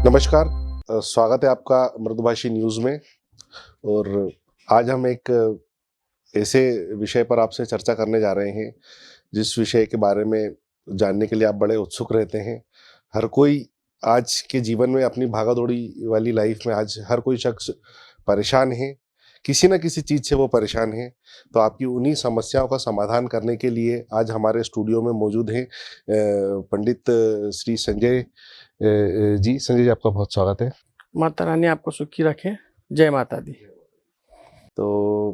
नमस्कार। स्वागत है आपका मृदुभाषी न्यूज़ में। और आज हम एक ऐसे विषय पर आपसे चर्चा करने जा रहे हैं जिस विषय के बारे में जानने के लिए आप बड़े उत्सुक रहते हैं। हर कोई आज के जीवन में अपनी भागा-दौड़ी वाली लाइफ में आज हर कोई शख्स परेशान है, किसी न किसी चीज़ से वो परेशान है। तो आपकी उन्हीं समस्याओं का समाधान करने के लिए आज हमारे स्टूडियो में मौजूद हैं पंडित श्री संजय जी। संजय जी, आपका बहुत स्वागत है। माता रानी आपको सुखी रखे। जय माता दी। तो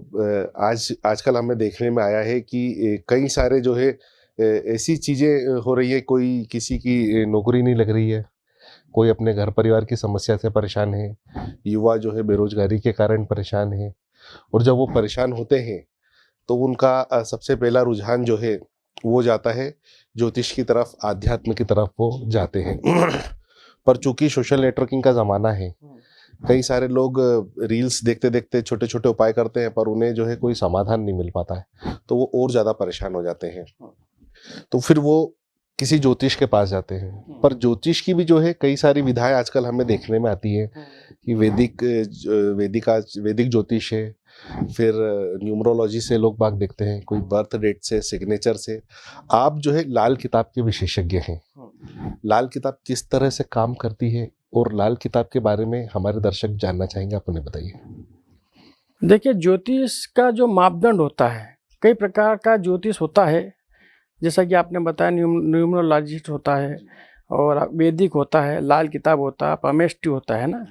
आजकल हमें देखने में आया है कि कई सारे जो है ऐसी चीज़ें हो रही है, कोई किसी की नौकरी नहीं लग रही है, कोई अपने घर परिवार की समस्या से परेशान है, युवा जो है बेरोजगारी के कारण परेशान है। और जब वो परेशान होते हैं तो उनका सबसे पहला रुझान जो है वो जाता है ज्योतिष की तरफ, आध्यात्म की तरफ वो जाते हैं। पर चूंकि सोशल नेटवर्किंग का ज़माना है, कई सारे लोग रील्स देखते देखते छोटे छोटे उपाय करते हैं, पर उन्हें जो है कोई समाधान नहीं मिल पाता है, तो वो और ज़्यादा परेशान हो जाते हैं। तो फिर वो किसी ज्योतिष के पास जाते हैं। पर ज्योतिष की भी जो है कई सारी विधाएं आजकल हमें देखने में आती है कि वैदिक ज्योतिष है, फिर न्यूमरोलॉजी से लोग बाग देखते हैं, कोई बर्थ डेट से, सिग्नेचर से। आप जो है लाल किताब के विशेषज्ञ हैं। लाल किताब किस तरह से काम करती है और लाल किताब के बारे में हमारे दर्शक जानना चाहेंगे, आप उन्हें बताइए। देखिए, ज्योतिष का जो मापदंड होता है, कई प्रकार का ज्योतिष होता है। जैसा कि आपने बताया, न्यूमरोलॉजिस्ट होता है और वैदिक होता है, लाल किताब होता है, पमेष्टि होता है ना।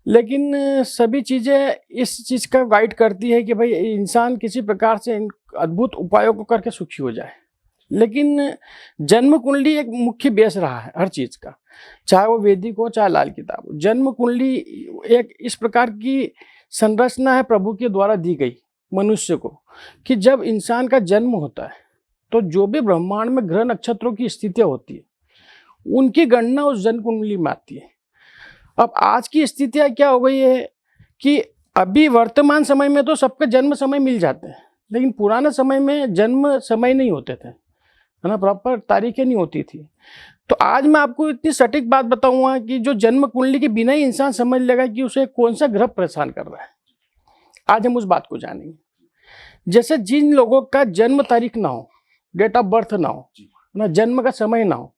लेकिन सभी चीज़ें इस चीज़ का गाइड करती है कि भाई इंसान किसी प्रकार से इन अद्भुत उपायों को करके सुखी हो जाए। लेकिन जन्म कुंडली एक मुख्य बेस रहा है हर चीज़ का, चाहे वो वैदिक हो चाहे लाल किताब हो। जन्म कुंडली एक इस प्रकार की संरचना है प्रभु के द्वारा दी गई मनुष्य को, कि जब इंसान का जन्म होता है तो जो भी ब्रह्मांड में ग्रह नक्षत्रों की स्थितियाँ होती है, उनकी गणना उस जन्म कुंडली में आती है। अब आज की स्थितियाँ क्या हो गई है कि अभी वर्तमान समय में तो सबके जन्म समय मिल जाते हैं, लेकिन पुराने समय में जन्म समय नहीं होते थे, है ना, प्रॉपर तारीखें नहीं होती थी। तो आज मैं आपको इतनी सटीक बात बताऊंगा कि जो जन्म कुंडली के बिना ही इंसान समझ लेगा कि उसे कौन सा ग्रह परेशान कर रहा है। आज हम उस बात को जानेंगे। जैसे जिन लोगों का जन्म तारीख ना हो, डेट ऑफ बर्थ ना हो, ना जन्म का समय ना हो,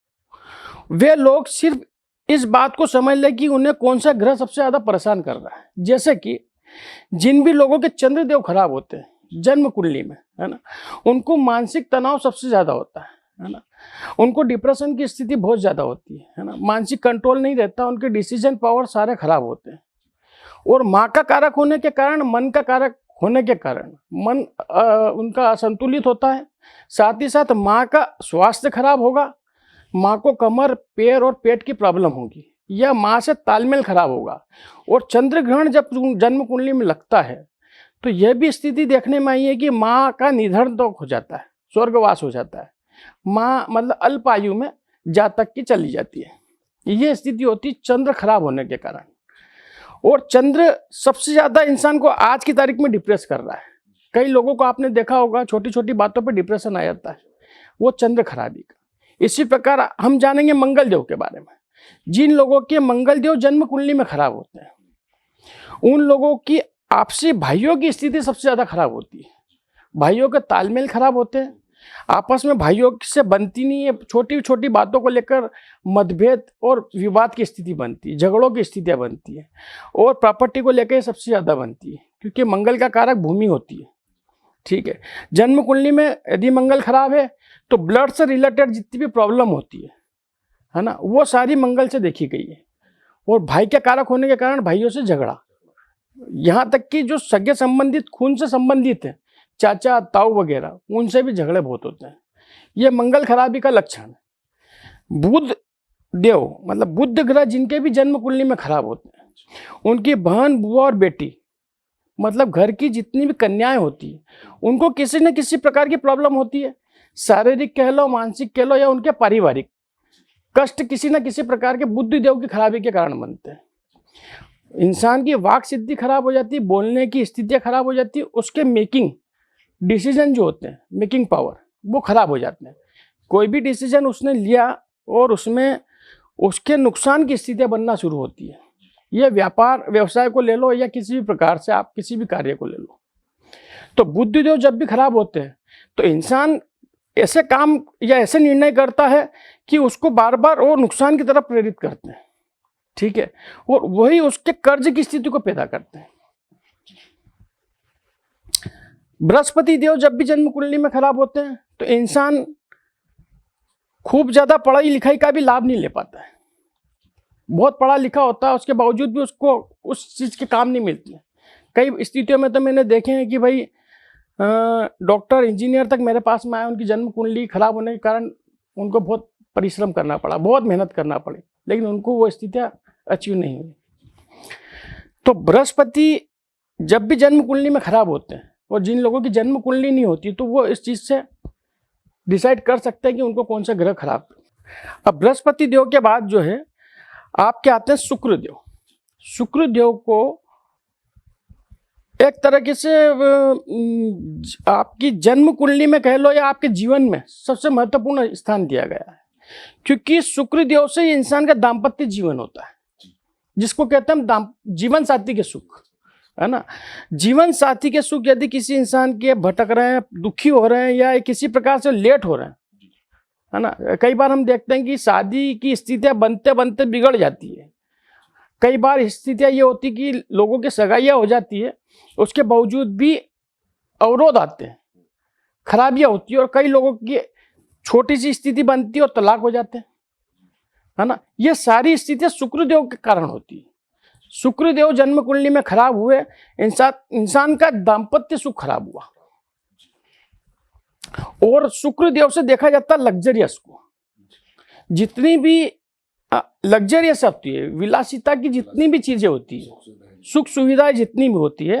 वे लोग सिर्फ इस बात को समझ ले कि उन्हें कौन सा ग्रह सबसे ज़्यादा परेशान कर रहा है। जैसे कि जिन भी लोगों के चंद्रदेव खराब होते हैं जन्म कुंडली में, है ना, उनको मानसिक तनाव सबसे ज़्यादा होता है ना। उनको डिप्रेशन की स्थिति बहुत ज़्यादा होती है ना। मानसिक कंट्रोल नहीं रहता, उनके डिसीजन पावर सारे खराब होते हैं। और माँ का कारक होने के कारण, मन का कारक होने के कारण मन उनका असंतुलित होता है। साथ ही साथ माँ का स्वास्थ्य खराब होगा, माँ को कमर, पैर और पेट की प्रॉब्लम होगी, या माँ से तालमेल खराब होगा। और चंद्र ग्रहण जब जन्म कुंडली में लगता है तो यह भी स्थिति देखने में आई है कि माँ का निधन तो हो जाता है, स्वर्गवास हो जाता है। माँ मतलब अल्प आयु में जातक की चली जाती है। ये स्थिति होती है चंद्र खराब होने के कारण। और चंद्र सबसे ज़्यादा इंसान को आज की तारीख में डिप्रेस कर रहा है। कई लोगों को आपने देखा होगा, छोटी छोटी बातों पर डिप्रेशन आ जाता है, वो चंद्र खराबी का। इसी प्रकार हम जानेंगे मंगल देव के बारे में। जिन लोगों के मंगल देव जन्म कुंडली में खराब होते हैं, उन लोगों की आपसी भाइयों की स्थिति सबसे ज़्यादा खराब होती है। भाइयों के तालमेल खराब होते हैं, आपस में भाइयों से बनती नहीं है। छोटी छोटी बातों को लेकर मतभेद और विवाद की स्थिति बनती है, झगड़ों की स्थितियाँ बनती है। और प्रॉपर्टी को लेकर सबसे ज़्यादा बनती है, क्योंकि मंगल का कारक भूमि होती है। ठीक है, जन्म कुंडली में यदि मंगल खराब है तो ब्लड से रिलेटेड जितनी भी प्रॉब्लम होती है ना, वो सारी मंगल से देखी गई है। और भाई के कारक होने के कारण भाइयों से झगड़ा, यहाँ तक कि जो सगे संबंधित, खून से संबंधित है, चाचा ताऊ वगैरह, उनसे भी झगड़े बहुत होते हैं। ये मंगल खराबी का लक्षण है। बुध देव मतलब बुध ग्रह जिनके भी जन्म कुंडली में खराब होते हैं, उनकी बहन, बुआ और बेटी, मतलब घर की जितनी भी कन्याएं होती है, उनको किसी न किसी प्रकार की प्रॉब्लम होती है। शारीरिक कह लो, मानसिक कह लो, या उनके पारिवारिक कष्ट किसी न किसी प्रकार के बुद्धि देव की खराबी के कारण बनते हैं। इंसान की वाक सिद्धि खराब हो जाती है, बोलने की स्थितियाँ खराब हो जाती है, उसके मेकिंग डिसीजन जो होते हैं, मेकिंग पावर, वो खराब हो जाते हैं। कोई भी डिसीजन उसने लिया और उसमें उसके नुकसान की स्थितियां बनना शुरू होती है। ये व्यापार व्यवसाय को ले लो या किसी भी प्रकार से आप किसी भी कार्य को ले लो, तो बुद्धिदेव जब भी खराब होते हैं तो इंसान ऐसे काम या ऐसे निर्णय करता है कि उसको बार बार वो नुकसान की तरफ प्रेरित करते हैं, ठीक है, और वही उसके कर्ज की स्थिति को पैदा करते हैं। बृहस्पति देव जब भी जन्म कुंडली में खराब होते हैं तो इंसान खूब ज्यादा पढ़ाई लिखाई का भी लाभ नहीं ले पाता है। बहुत पढ़ा लिखा होता है, उसके बावजूद भी उसको उस चीज के काम नहीं मिलती है। कई स्थितियों में तो मैंने देखे हैं कि भाई डॉक्टर इंजीनियर तक मेरे पास में आए, उनकी जन्म कुंडली खराब होने के कारण उनको बहुत परिश्रम करना पड़ा, बहुत मेहनत करना पड़ी, लेकिन उनको वो स्थितियाँ अचीव नहीं हुई। तो बृहस्पति जब भी जन्म कुंडली में खराब होते हैं, और जिन लोगों की जन्म कुंडली नहीं होती तो वो इस चीज से डिसाइड कर सकते हैं कि उनको कौन सा ग्रह खराब है। अब बृहस्पति देव के बाद जो है आपके आते हैं शुक्र देव। शुक्र देव को एक तरीके से आपकी जन्म कुंडली में कह लो या आपके जीवन में सबसे महत्वपूर्ण स्थान दिया गया है, क्योंकि शुक्र देव से इंसान का दाम्पत्य जीवन होता है, जिसको कहते हैं हम जीवन साथी के सुख, है ना। जीवन साथी के सुख यदि किसी इंसान के भटक रहे हैं, दुखी हो रहे हैं या किसी प्रकार से लेट हो रहे हैं, है ना। कई बार हम देखते हैं कि शादी की स्थितियां बनते बनते बिगड़ जाती है। कई बार स्थितियां ये होती कि लोगों की सगाइयां हो जाती है, उसके बावजूद भी अवरोध आते हैं, खराबियां होती है, और कई लोगों की छोटी सी स्थिति बनती है और तलाक हो जाते हैं, है ना। ये सारी स्थितियां शुक्रदेव के कारण होती है। शुक्रदेव जन्म कुंडली में खराब हुए, इंसान का दाम्पत्य सुख खराब हुआ। और शुक्रदेव से देखा जाता है लग्जरियस को। जितनी भी लग्जरियस होती है, विलासिता की जितनी भी चीजें होती है, सुख सुविधाएं जितनी भी होती है,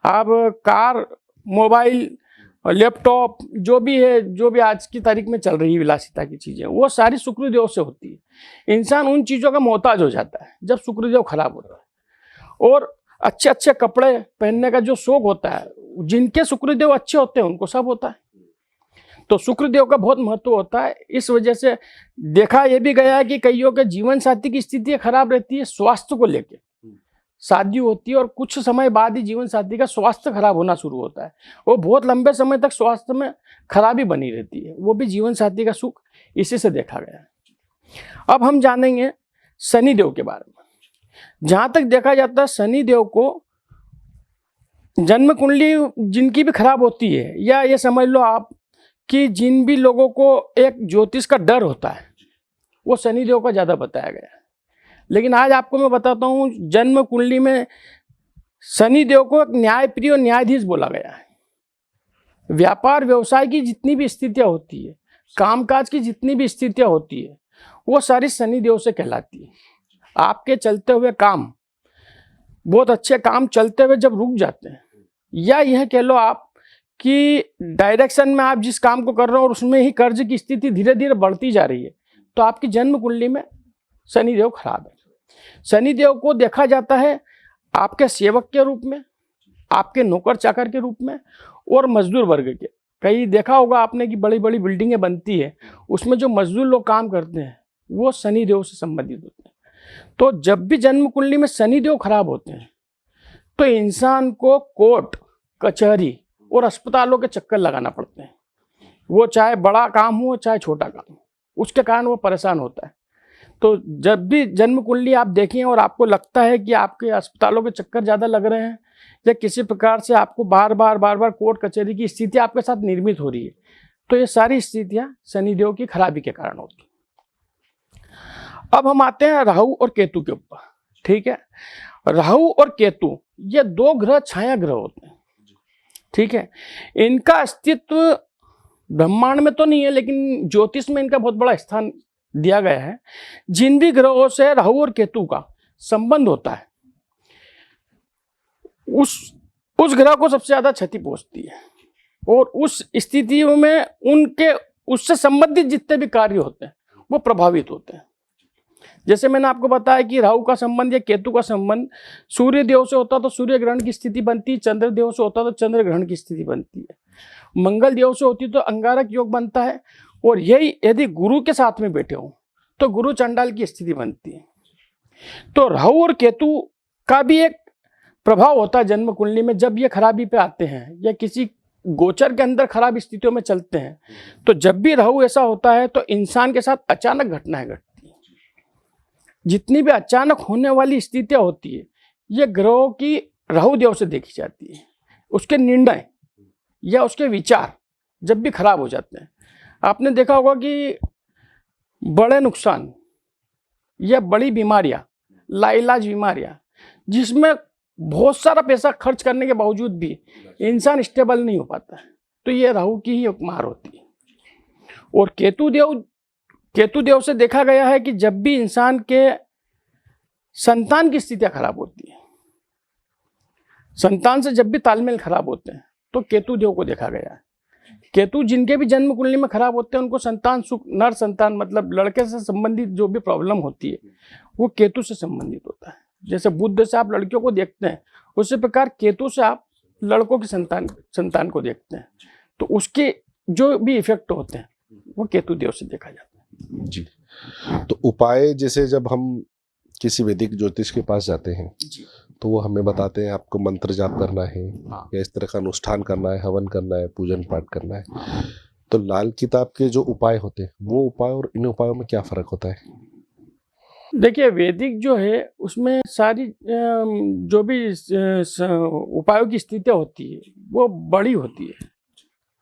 आप कार, मोबाइल, लैपटॉप, जो भी है, जो भी आज की तारीख में चल रही है विलासिता की चीजें, वो सारी शुक्रदेव से होती है। इंसान उन चीजों का मोहताज हो जाता है जब शुक्रदेव खराब होता है। और अच्छे अच्छे कपड़े पहनने का जो शौक होता है, जिनके शुक्रदेव अच्छे होते हैं उनको सब होता है। तो शुक्रदेव का बहुत महत्व होता है। इस वजह से देखा यह भी गया है कि कईयों के जीवन साथी की स्थिति खराब रहती है स्वास्थ्य को लेके। शादी होती है और कुछ समय बाद ही जीवन साथी का स्वास्थ्य खराब होना शुरू होता है। वो बहुत लंबे समय तक स्वास्थ्य में खराबी बनी रहती है, वो भी जीवन साथी का सुख इसी से देखा गया है। अब हम जानेंगे शनिदेव के बारे में। जहां तक देखा जाता है, शनिदेव को जन्म कुंडली जिनकी भी खराब होती है, या ये समझ लो आप कि जिन भी लोगों को एक ज्योतिष का डर होता है, वो शनिदेव का ज्यादा बताया गया है। लेकिन आज आपको मैं बताता हूँ, जन्म कुंडली में शनिदेव को एक न्यायप्रिय न्यायाधीश बोला गया है। व्यापार व्यवसाय की जितनी भी स्थितियां होती है, कामकाज की जितनी भी स्थितियां होती है, वो सारी शनिदेव से कहलाती है। आपके चलते हुए काम, बहुत अच्छे काम चलते हुए जब रुक जाते हैं, या यह कह लो आप कि डायरेक्शन में आप जिस काम को कर रहे हो और उसमें ही कर्ज की स्थिति धीरे धीरे बढ़ती जा रही है, तो आपकी जन्म कुंडली में शनिदेव खराब है। शनिदेव को देखा जाता है आपके सेवक के रूप में, आपके नौकर चाकर के रूप में, और मजदूर वर्ग के। कई देखा होगा आपने कि बड़ी बड़ी बिल्डिंगें बनती है, उसमें जो मजदूर लोग काम करते हैं वो शनिदेव से संबंधित होते हैं। तो जब भी जन्म कुंडली में शनिदेव खराब होते हैं तो इंसान को कोर्ट, कचहरी और अस्पतालों के चक्कर लगाना पड़ते हैं। वो चाहे बड़ा काम हो चाहे छोटा काम हो, उसके कारण वो परेशान होता है। तो जब भी जन्म कुंडली आप देखें और आपको लगता है कि आपके अस्पतालों के चक्कर ज़्यादा लग रहे हैं, या किसी प्रकार से आपको बार बार कोर्ट कचहरी की स्थिति आपके साथ निर्मित हो रही है, तो ये सारी स्थितियाँ शनिदेव की खराबी के कारण होती है। अब हम आते हैं राहु और केतु के ऊपर। ठीक है, राहु और केतु ये दो ग्रह छाया ग्रह होते हैं। ठीक है, इनका अस्तित्व ब्रह्मांड में तो नहीं है, लेकिन ज्योतिष में इनका बहुत बड़ा स्थान दिया गया है। जिन भी ग्रहों से राहु और केतु का संबंध होता है, उस ग्रह को सबसे ज्यादा क्षति पहुंचती है, और उस स्थितियों में उनके उससे संबंधित जितने भी कार्य होते हैं वो प्रभावित होते हैं। जैसे मैंने आपको बताया कि राहु का संबंध या केतु का संबंध सूर्य देव से होता तो सूर्य ग्रहण की स्थिति बनती, चंद्र देव से होता तो चंद्र ग्रहण की स्थिति बनती है, मंगल देव से होती तो अंगारक योग बनता है, और यही यदि गुरु के साथ में बैठे हो तो गुरु चंडाल की स्थिति बनती है। तो राहु और केतु का भी एक प्रभाव होता है जन्म कुंडली में। जब ये खराबी पे आते हैं या किसी गोचर के अंदर खराब स्थितियों में चलते हैं, तो जब भी राहु ऐसा होता है तो इंसान के साथ अचानक घटनाएं घटती हैं। जितनी भी अचानक होने वाली स्थितियां होती है, ये ग्रहों की राहु देव से देखी जाती है। उसके निर्णय या उसके विचार जब भी खराब हो जाते हैं, आपने देखा होगा कि बड़े नुकसान या बड़ी बीमारियां, लाइलाज बीमारियां, जिसमें बहुत सारा पैसा खर्च करने के बावजूद भी इंसान स्टेबल नहीं हो पाता है, तो ये राहु की ही एक मार होती है। और केतु देव से देखा गया है कि जब भी इंसान के संतान की स्थितियां खराब होती है, संतान से जब भी तालमेल खराब होते हैं, तो केतु देव को देखा गया है। केतु जिनके भी जन्म कुंडली में खराब होते हैं, उनको संतान सुख, नर संतान मतलब लड़के से संबंधित जो भी प्रॉब्लम होती है, वो केतु से संबंधित होता है। जैसे बुध से आप लड़कियों को देखते हैं, उसी प्रकार केतु से आप लड़कों की संतान को देखते हैं। तो उसके जो भी इफेक्ट होते हैं, वो केतु देव से देखा जाता है। जी। तो उपाय, जैसे जब हम किसी वैदिक ज्योतिष के पास जाते हैं जी। तो वो हमें बताते हैं आपको मंत्र जाप करना है, हाँ। या इस तरह का अनुष्ठान करना है, हवन करना है, पूजन पाठ करना है। तो लाल किताब के जो उपाय होते हैं, वो उपाय और इन उपायों में क्या फर्क होता है? देखिए, वैदिक जो है उसमें सारी जो भी उपायों की स्थितियाँ होती है, वो बड़ी होती है।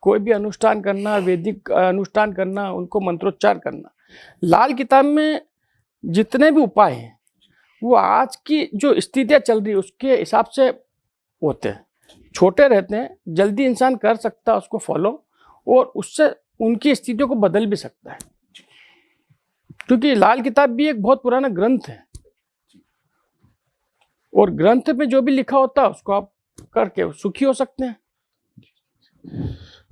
कोई भी अनुष्ठान करना, वैदिक अनुष्ठान करना, उनको मंत्रोच्चार करना। लाल किताब में जितने भी उपाय हैं, वो आज की जो स्थितियाँ चल रही है उसके हिसाब से होते हैं। छोटे रहते हैं, जल्दी इंसान कर सकता है उसको फॉलो, और उससे उनकी स्थितियों को बदल भी सकता है। क्योंकि लाल किताब भी एक बहुत पुराना ग्रंथ है, और ग्रंथ में जो भी लिखा होता है उसको आप करके सुखी हो सकते हैं।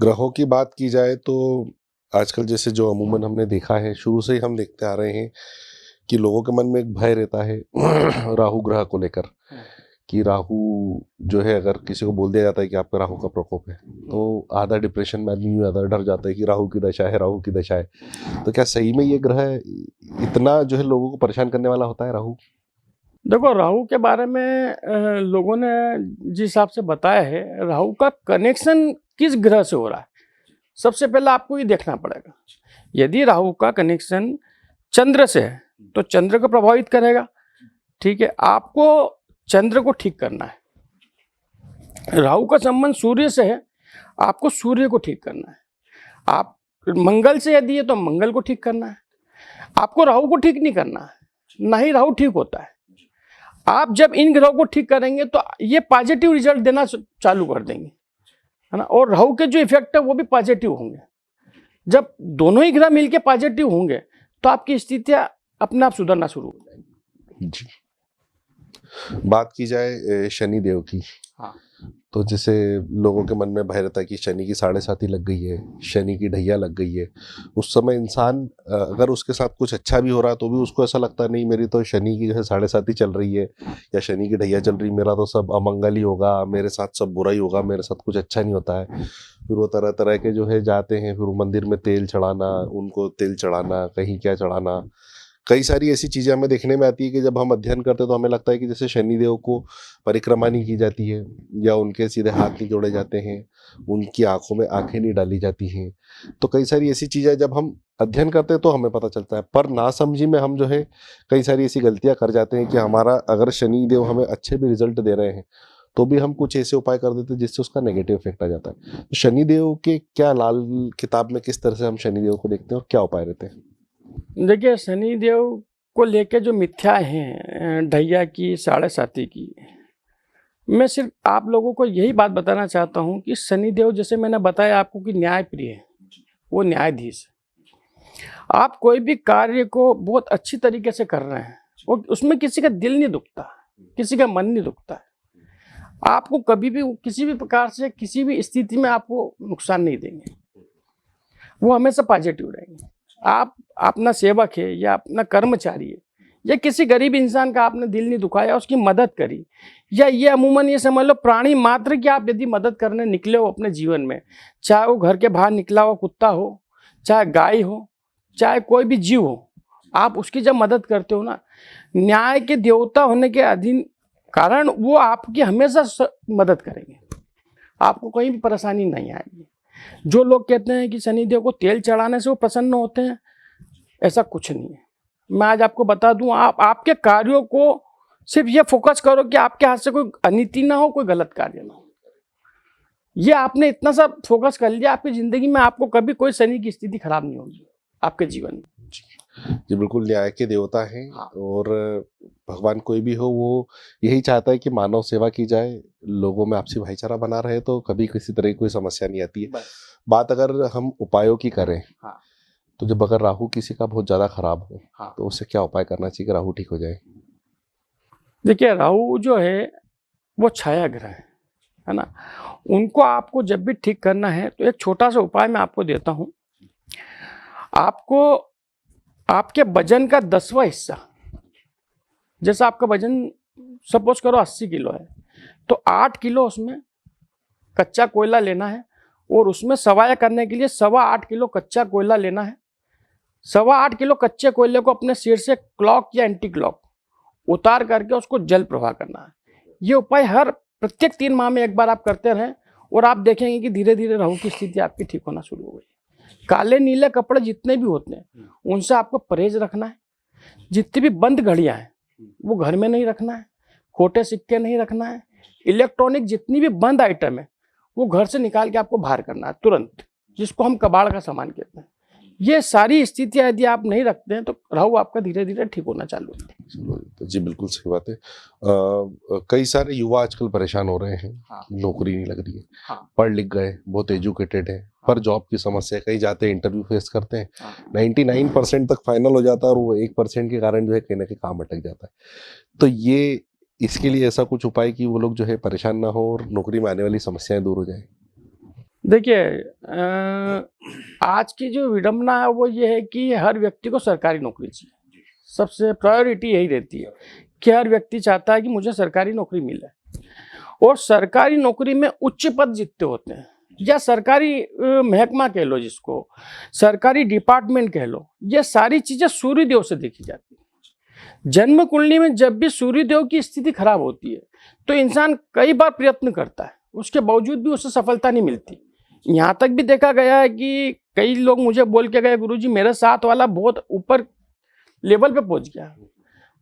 ग्रहों की बात की जाए तो आजकल जैसे जो अमूमन हमने देखा है, शुरू से ही हम देखते आ रहे हैं कि लोगों के मन में एक भय रहता है राहु ग्रह को लेकर, कि राहु जो है, अगर किसी को बोल दिया जाता है कि आपका राहु का प्रकोप है, तो आधा डिप्रेशन में आदमी, आधा डर जाता है कि राहु की दशा है, राहु की दशा है। तो क्या सही में ये ग्रह इतना जो है लोगों को परेशान करने वाला होता है, राहु? देखो, राहु के बारे में लोगों ने जिस हिसाब से बताया है, राहु का कनेक्शन किस ग्रह से हो रहा है, सबसे पहले आपको ये देखना पड़ेगा। यदि राहु का कनेक्शन चंद्र से है तो चंद्र को प्रभावित करेगा। ठीक है, आपको चंद्र को ठीक करना है। राहु का संबंध सूर्य से है, आपको सूर्य को ठीक करना है। आप मंगल से यदि है तो मंगल को ठीक करना है। आपको राहु को ठीक नहीं करना है, ना ही राहु ठीक होता है। आप जब इन ग्रहों को ठीक करेंगे तो ये पॉजिटिव रिजल्ट देना चालू कर देंगे, है ना। और राहु के जो इफेक्ट है वो भी पॉजिटिव होंगे। जब दोनों ही ग्रह मिलके पॉजिटिव होंगे तो आपकी स्थितियां अपने आप सुधरना शुरू हो जाएगी। जी। बात की जाए शनि देव की, हाँ। तो जैसे लोगों के मन में भय रहता है कि शनि की 7.5 लग गई है, शनि की ढैया लग गई है। उस समय इंसान अगर उसके साथ कुछ अच्छा भी हो रहा है तो भी उसको ऐसा लगता है, नहीं मेरी तो शनि की जो है 7.5 चल रही है, या शनि की ढैया चल रही, मेरा तो सब अमंगल ही होगा, मेरे साथ सब बुरा ही होगा, मेरे साथ कुछ अच्छा नहीं होता है। फिर वो तरह तरह के जो है जाते हैं, फिर मंदिर में तेल चढ़ाना, उनको तेल चढ़ाना, कहीं क्या चढ़ाना, कई सारी ऐसी चीज़ें हमें देखने में आती है कि जब हम अध्ययन करते हैं तो हमें लगता है कि जैसे शनिदेव को परिक्रमा नहीं की जाती है, या उनके सीधे हाथ नहीं जोड़े जाते हैं, उनकी आंखों में आंखें नहीं डाली जाती हैं। तो कई सारी ऐसी चीज़ें जब हम अध्ययन करते हैं तो हमें पता चलता है, पर नासमझी में हम जो है कई सारी ऐसी गलतियाँ कर जाते हैं कि हमारा अगर शनिदेव हमें अच्छे भी रिजल्ट दे रहे हैं तो भी हम कुछ ऐसे उपाय कर देते हैं जिससे उसका नेगेटिव इफेक्ट आ जाता है। तो शनिदेव के क्या लाल किताब में किस तरह से हम शनिदेव को देखते हैं और क्या उपाय रहते हैं? देखिए, शनिदेव को लेके जो मिथ्या हैं, ढैया की, 7.5 की, मैं सिर्फ आप लोगों को यही बात बताना चाहता हूँ कि शनिदेव, जैसे मैंने बताया आपको कि न्यायप्रिय है, वो न्यायाधीश है। आप कोई भी कार्य को बहुत अच्छी तरीके से कर रहे हैं, वो उसमें किसी का दिल नहीं दुखता, किसी का मन नहीं दुखता है। आपको कभी भी किसी भी प्रकार से किसी भी स्थिति में आपको नुकसान नहीं देंगे, वो हमेशा पॉजिटिव रहेंगे। आप अपना सेवक है या अपना कर्मचारी है या किसी गरीब इंसान का आपने दिल नहीं दुखाया, उसकी मदद करी, या ये अमूमन ये समझ लो प्राणी मात्र की आप यदि मदद करने निकले हो अपने जीवन में, चाहे वो घर के बाहर निकला हो कुत्ता हो, चाहे गाय हो, चाहे कोई भी जीव हो, आप उसकी जब मदद करते हो ना, न्याय के देवता होने के अधीन कारण वो आपकी हमेशा मदद करेंगे, आपको कहीं भी परेशानी नहीं आएगी। जो लोग कहते हैं कि शनिदेव को तेल चढ़ाने से वो प्रसन्न होते हैं, ऐसा कुछ नहीं है। मैं आज आपको बता दूं, आप आपके कार्यों को सिर्फ ये फोकस करो कि आपके हाथ से कोई अनीति ना हो, कोई गलत कार्य ना हो। ये आपने इतना सा फोकस कर लिया, आपकी जिंदगी में आपको कभी कोई शनि की स्थिति खराब नहीं होगी आपके जीवन में। जी बिल्कुल, न्याय के देवता हैं। हाँ। और भगवान कोई भी हो वो यही चाहता है कि मानव सेवा की जाए, लोगों में आपसी भाईचारा बना रहे, तो कभी किसी तरह की कोई समस्या नहीं आती है। बात अगर हम उपायों की करें, हाँ। तो जब अगर राहु किसी का बहुत ज़्यादा खराब हो, हाँ। तो उससे क्या उपाय करना चाहिए कि राहु ठीक हो जाए? देखिए, राहु जो है वो छाया ग्रह है ना, उनको आपको जब भी ठीक करना है तो एक छोटा सा उपाय मैं आपको देता हूँ। आपको आपके वजन का 10वां हिस्सा, जैसा आपका वजन सपोज करो 80 किलो है, तो 8 किलो उसमें कच्चा कोयला लेना है, और उसमें सवाया करने के लिए 8.25 किलो कच्चा कोयला लेना है। 8.25 किलो कच्चे कोयले को अपने सिर से क्लॉक या एंटी क्लॉक उतार करके उसको जल प्रवाह करना है। ये उपाय हर प्रत्येक 3 माह में एक बार आप करते रहें, और आप देखेंगे कि धीरे धीरे राहु की स्थिति आपकी ठीक होना शुरू हो गई। काले नीले कपड़े जितने भी होते हैं उनसे आपको परहेज रखना है। जितनी भी बंद घड़ियां हैं वो घर में नहीं रखना है, खोटे सिक्के नहीं रखना है, इलेक्ट्रॉनिक जितनी भी बंद आइटम है वो घर से निकाल के आपको बाहर करना है तुरंत, जिसको हम कबाड़ का सामान कहते हैं। ये सारी स्थितियां यदि आप नहीं रखते हैं तो राहु आपका धीरे धीरे ठीक होना चालू होता है। तो जी बिल्कुल सही बात है। कई सारे युवा आजकल परेशान हो रहे हैं। हाँ। नौकरी नहीं लग रही है। हाँ। पढ़ लिख गए, बहुत एजुकेटेड है, पर जॉब की समस्या, कहीं जाते हैं इंटरव्यू फेस करते हैं, 99% तक फाइनल हो जाता है, और वो 1% के कारण जो है कहीं ना कहीं काम अटक जाता है। तो ये इसके लिए ऐसा कुछ उपाय कि वो लोग जो है परेशान ना हो और नौकरी में आने वाली समस्याएं दूर हो जाए? देखिए, आज की जो विडंबना है वो ये है कि हर व्यक्ति को सरकारी नौकरी चाहिए। सबसे प्रायोरिटी यही रहती है कि हर व्यक्ति चाहता है कि मुझे सरकारी नौकरी मिले, और सरकारी नौकरी में उच्च पद जितने होते हैं, या सरकारी महकमा कह लो, जिसको सरकारी डिपार्टमेंट कह लो, ये सारी चीज़ें सूर्यदेव से देखी जाती है। जन्म कुंडली में जब भी सूर्यदेव की स्थिति खराब होती है तो इंसान कई बार प्रयत्न करता है, उसके बावजूद भी उसे सफलता नहीं मिलती। यहाँ तक भी देखा गया है कि कई लोग मुझे बोल के गए, गुरुजी मेरे साथ वाला बहुत ऊपर लेवल पे पहुंच गया,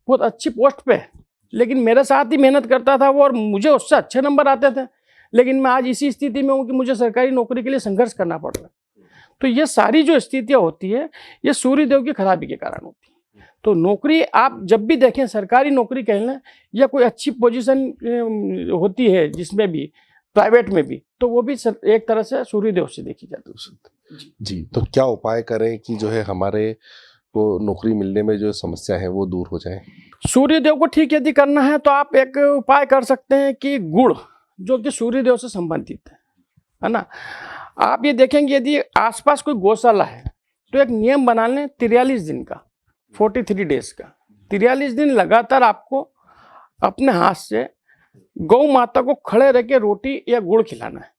बहुत अच्छी पोस्ट पे है, लेकिन मेरे साथ ही मेहनत करता था वो, और मुझे उससे अच्छे नंबर आते थे, लेकिन मैं आज इसी स्थिति में हूँ कि मुझे सरकारी नौकरी के लिए संघर्ष करना पड़ रहा है। तो ये सारी जो स्थितियाँ होती है ये सूर्यदेव की खराबी के कारण होती है। तो नौकरी आप जब भी देखें, सरकारी नौकरी कह लें या कोई अच्छी पोजीशन होती है जिसमें भी, प्राइवेट में भी, तो वो भी एक तरह से सूर्यदेव से देखी जाती है। जी, तो क्या उपाय करें कि जो है हमारे को नौकरी मिलने में जो समस्या है वो दूर हो जाए? सूर्यदेव को ठीक यदि करना है तो आप एक उपाय कर सकते हैं कि गुड़, जो कि सूर्यदेव से संबंधित है ना, आप ये देखेंगे यदि आसपास कोई गौशाला है तो एक नियम बना लें 43 दिन का, 43 डेज का। 43 दिन लगातार आपको अपने हाथ से गौ माता को खड़े रह के रोटी या गुड़ खिलाना है।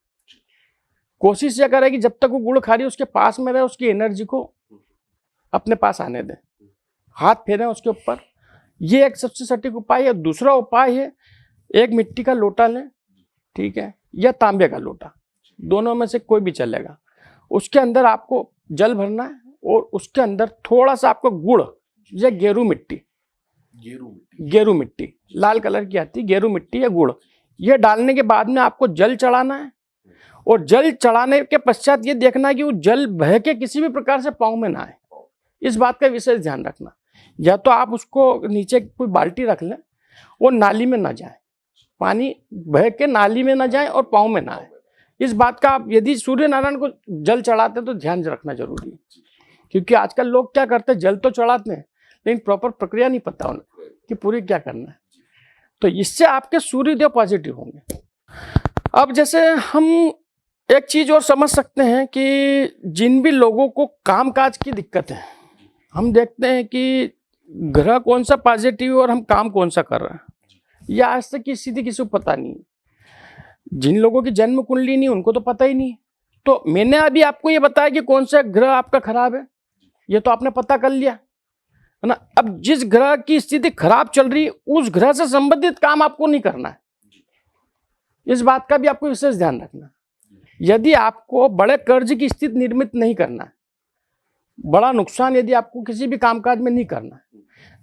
कोशिश ये करें कि जब तक वो गुड़ खा रही है उसके पास में रहे, उसकी एनर्जी को अपने पास आने दें, हाथ फेरें उसके ऊपर। ये एक सबसे सटीक उपाय है। दूसरा उपाय है, एक मिट्टी का लोटा लें, ठीक है, या तांबे का लोटा, दोनों में से कोई भी चलेगा। उसके अंदर आपको जल भरना है और उसके अंदर थोड़ा सा आपको गुड़ या गेरू मिट्टी लाल कलर की आती है, गेरू मिट्टी या गुड़, ये डालने के बाद में आपको जल चढ़ाना है। और जल चढ़ाने के पश्चात ये देखना है कि वो जल बह के किसी भी प्रकार से पाँव में ना आए। इस बात का विशेष ध्यान रखना। या तो आप उसको नीचे कोई बाल्टी रख लें, वो नाली में ना जाए, पानी बह के नाली में ना जाए और पाँव में ना आए। इस बात का आप यदि सूर्य नारायण को जल चढ़ाते हैं तो ध्यान रखना जरूरी है, क्योंकि आजकल लोग क्या करते हैं, जल तो चढ़ाते हैं लेकिन प्रॉपर प्रक्रिया नहीं पता उन्हें कि पूरी क्या करना है। तो इससे आपके सूर्यदेव पॉजिटिव होंगे। अब जैसे हम एक चीज और समझ सकते हैं कि जिन भी लोगों को कामकाज की दिक्कत है, हम देखते हैं कि ग्रह कौन सा पॉजिटिव और हम काम कौन सा कर रहे हैं, या आज तक की स्थिति किसी को पता नहीं है। जिन लोगों की जन्म कुंडली नहीं उनको तो पता ही नहीं। तो मैंने अभी आपको ये बताया कि कौन सा ग्रह आपका खराब है, ये तो आपने पता कर लिया है ना। अब जिस ग्रह की स्थिति खराब चल रही है उस ग्रह से संबंधित काम आपको नहीं करना है, इस बात का भी आपको विशेष ध्यान रखना। यदि आपको बड़े कर्ज की स्थिति निर्मित नहीं करना है, बड़ा नुकसान यदि आपको किसी भी कामकाज में नहीं करना है,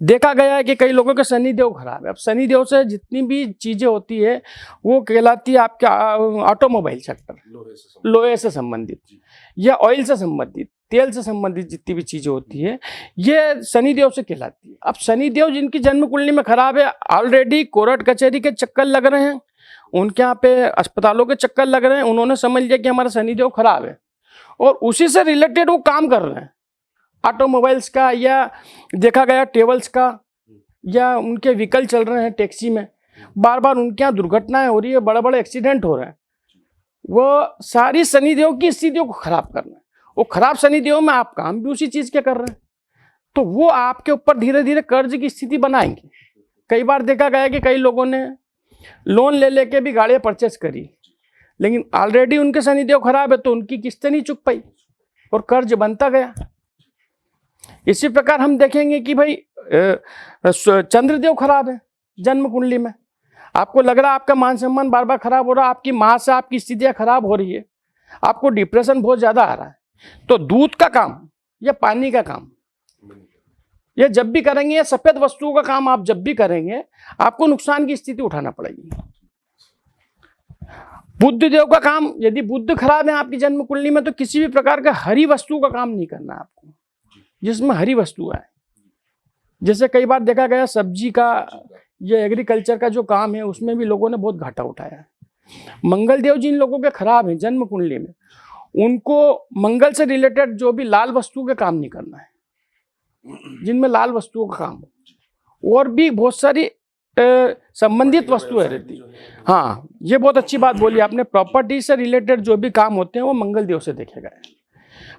देखा गया है कि कई लोगों के शनिदेव खराब है। अब शनिदेव से जितनी भी चीजें होती है वो कहलाती है आपका ऑटोमोबाइल सेक्टर, लोहे से संबंधित या ऑयल से संबंधित, तेल से संबंधित जितनी भी चीजें होती है ये शनिदेव से कहलाती है। अब शनिदेव जिनकी जन्म कुंडली में खराब है, ऑलरेडी कोर्ट कचहरी के चक्कर लग रहे हैं, उनके यहाँ पे अस्पतालों के चक्कर लग रहे हैं, उन्होंने समझ लिया कि हमारा शनिदेव खराब है और उसी से रिलेटेड वो काम कर रहे हैं, ऑटोमोबाइल्स का या देखा गया ट्रेवल्स का, या उनके व्हीकल चल रहे हैं टैक्सी में, बार बार उनके यहाँ दुर्घटनाएं हो रही है, बड़े बड़े एक्सीडेंट हो रहे हैं, वो सारी शनिदेव की स्थितियों को खराब करना है। वो खराब शनिदेव में आप काम भी उसी चीज के कर रहे हैं, तो वो आपके ऊपर धीरे धीरे कर्ज की स्थिति बनाएंगे। कई बार देखा गया कि कई लोगों ने लोन ले लेके भी गाड़ियां परचेस करी, लेकिन ऑलरेडी उनके शनिदेव खराब है तो उनकी किस्तें नहीं चुक पाई और कर्ज बनता गया। इसी प्रकार हम देखेंगे कि भाई चंद्रदेव खराब है जन्म कुंडली में, आपको लग रहा है आपका मान सम्मान बार बार खराब हो रहा है, आपकी माँ से आपकी स्थितियां खराब हो रही है, आपको डिप्रेशन बहुत ज्यादा आ रहा है, तो दूध का काम या पानी का काम ये जब भी करेंगे या सफेद वस्तुओं का काम आप जब भी करेंगे आपको नुकसान की स्थिति उठाना पड़ेगी। बुध देव का काम, यदि बुध खराब है आपकी जन्म कुंडली में तो किसी भी प्रकार का हरी वस्तु का काम नहीं करना है आपको, जिसमें हरी वस्तु है। जैसे कई बार देखा गया सब्जी का या एग्रीकल्चर का जो काम है उसमें भी लोगों ने बहुत घाटा उठाया है। मंगल देव जिन लोगों के खराब हैं जन्म कुंडली में, उनको मंगल से रिलेटेड जो भी लाल वस्तु का काम नहीं करना है, जिनमें लाल वस्तुओं का काम हो, और भी बहुत सारी संबंधित वस्तुएं रहती है। हाँ, ये बहुत अच्छी बात बोली आपने, प्रॉपर्टी से रिलेटेड जो भी काम होते हैं वो मंगल देव से देखे गए।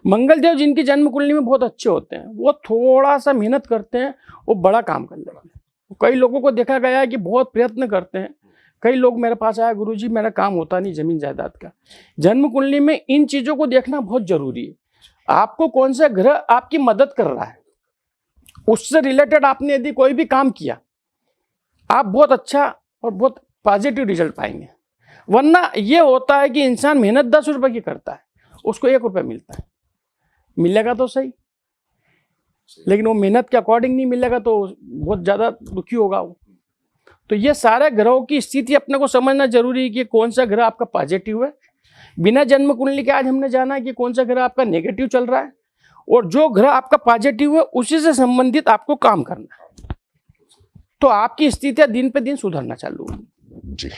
मंगल देव जिनकी जन्म कुंडली में बहुत अच्छे होते हैं, वो थोड़ा सा मेहनत करते हैं, वो बड़ा काम कर लेते हैं। कई लोगों को देखा गया है कि बहुत प्रयत्न करते हैं, कई लोग मेरे पास आया, गुरुजी मेरा काम होता नहीं जमीन जायदाद का। जन्म कुंडली में इन चीजों को देखना बहुत जरूरी है। आपको कौन सा ग्रह आपकी मदद कर रहा है, उससे रिलेटेड आपने यदि कोई भी काम किया आप बहुत अच्छा और बहुत पॉजिटिव रिजल्ट पाएंगे। वरना ये होता है कि इंसान मेहनत 10 रुपए की करता है, उसको 1 रुपया मिलता है, मिलेगा तो सही, लेकिन वो मेहनत के अकॉर्डिंग नहीं मिलेगा तो बहुत ज्यादा दुखी होगा वो। तो ये सारे ग्रहों की स्थिति अपने को समझना जरूरी है कि कौन सा ग्रह आपका पॉजिटिव है। बिना जन्म कुंडली के आज हमने जाना है कि कौन सा ग्रह आपका नेगेटिव चल रहा है, और जो ग्रह आपका पॉजिटिव है उसी से संबंधित आपको काम करना है, तो आपकी स्थितियां दिन पे दिन सुधरना चालू होगी। जी,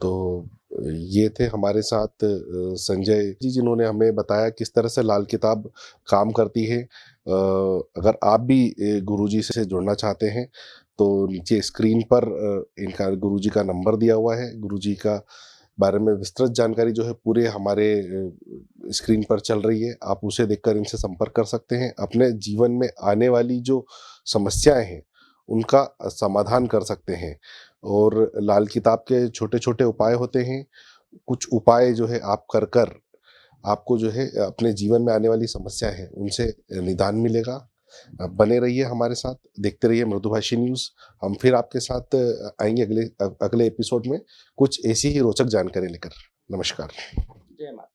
तो ये थे हमारे साथ संजय जी, जिन्होंने हमें बताया किस तरह से लाल किताब काम करती है। अगर आप भी गुरुजी से जुड़ना चाहते हैं तो नीचे स्क्रीन पर इनका गुरुजी का नंबर दिया हुआ है। गुरुजी का बारे में विस्तृत जानकारी जो है पूरे हमारे स्क्रीन पर चल रही है, आप उसे देखकर इनसे संपर्क कर सकते हैं। अपने जीवन में आने वाली जो समस्याएं हैं उनका समाधान कर सकते हैं, और लाल किताब के छोटे छोटे उपाय होते हैं। कुछ उपाय जो है आप कर आपको जो है अपने जीवन में आने वाली समस्या है उनसे निदान मिलेगा। बने रहिए हमारे साथ, देखते रहिए मृदुभाषी न्यूज़। हम फिर आपके साथ आएंगे अगले एपिसोड में कुछ ऐसी ही रोचक जानकारी लेकर। नमस्कार। जय माता।